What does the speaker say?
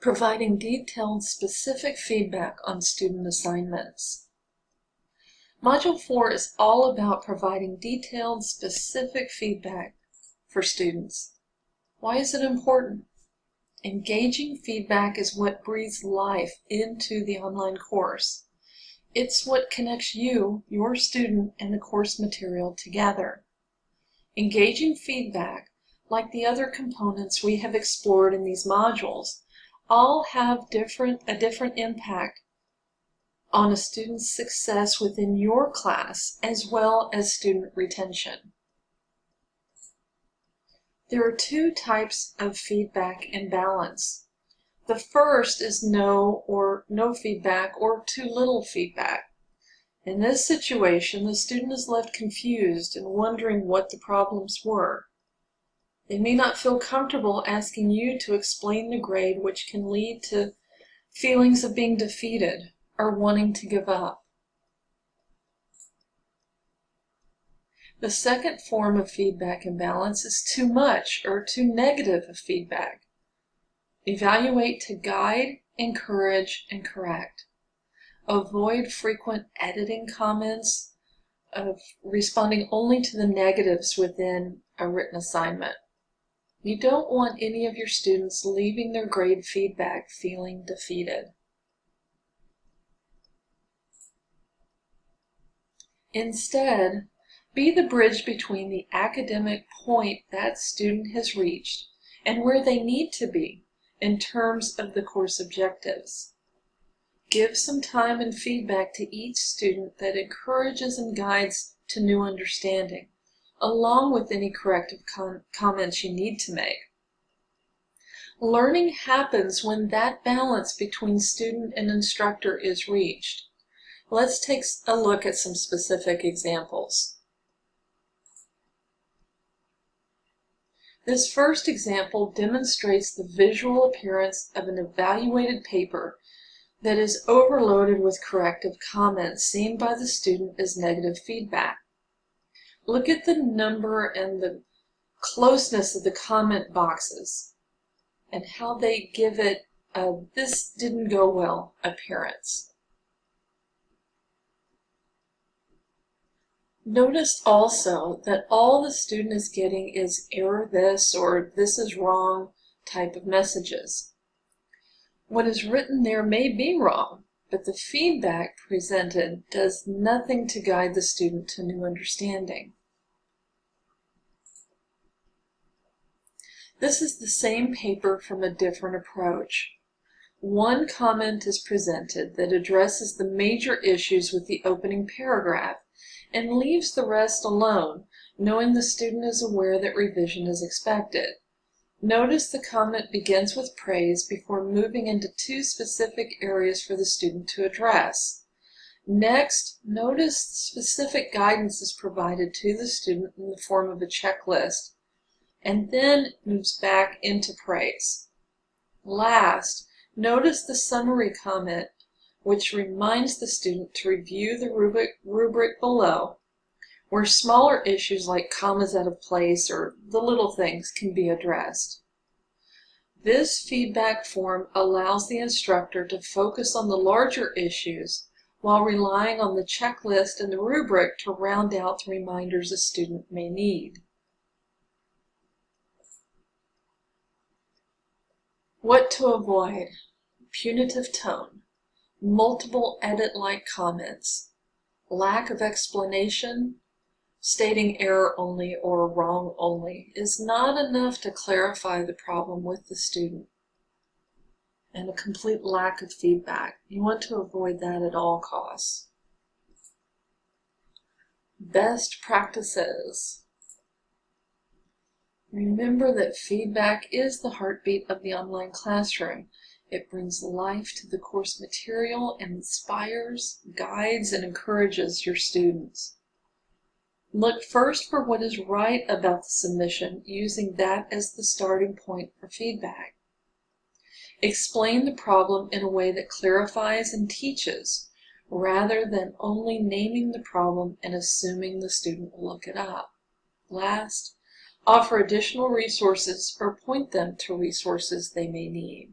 Providing detailed, specific feedback on student assignments. Module 4 is all about providing detailed, specific feedback for students. Why is it important? Engaging feedback is what breathes life into the online course. It's what connects you, your student, and the course material together. Engaging feedback, like the other components we have explored in these modules, all have a different impact on a student's success within your class as well as student retention. There are two types of feedback imbalance. The first is no feedback or too little feedback. In this situation, the student is left confused and wondering what the problems were. They may not feel comfortable asking you to explain the grade, which can lead to feelings of being defeated or wanting to give up. The second form of feedback imbalance is too much or too negative of feedback. Evaluate to guide, encourage, and correct. Avoid frequent editing comments, of responding only to the negatives within a written assignment. You don't want any of your students leaving their grade feedback feeling defeated. Instead, be the bridge between the academic point that student has reached and where they need to be in terms of the course objectives. Give some time and feedback to each student that encourages and guides to new understanding, along with any corrective comments you need to make. Learning happens when that balance between student and instructor is reached. Let's take a look at some specific examples. This first example demonstrates the visual appearance of an evaluated paper that is overloaded with corrective comments seen by the student as negative feedback. Look at the number and the closeness of the comment boxes and how they give it a "this didn't go well" appearance. Notice also that all the student is getting is "error this" or "this is wrong" type of messages. What is written there may be wrong, but the feedback presented does nothing to guide the student to new understanding. This is the same paper from a different approach. One comment is presented that addresses the major issues with the opening paragraph and leaves the rest alone, knowing the student is aware that revision is expected. Notice the comment begins with praise before moving into two specific areas for the student to address. Next, notice specific guidance is provided to the student in the form of a checklist, and then moves back into praise. Last, notice the summary comment, which reminds the student to review the rubric below, where smaller issues like commas out of place or the little things can be addressed. This feedback form allows the instructor to focus on the larger issues while relying on the checklist and the rubric to round out the reminders a student may need. What to avoid: punitive tone, multiple edit-like comments, lack of explanation. Stating error only or wrong only is not enough to clarify the problem with the student, and a complete lack of feedback. You want to avoid that at all costs. Best practices. Remember that feedback is the heartbeat of the online classroom. It brings life to the course material and inspires, guides, and encourages your students. Look first for what is right about the submission, using that as the starting point for feedback. Explain the problem in a way that clarifies and teaches, rather than only naming the problem and assuming the student will look it up. Last, offer additional resources or point them to resources they may need.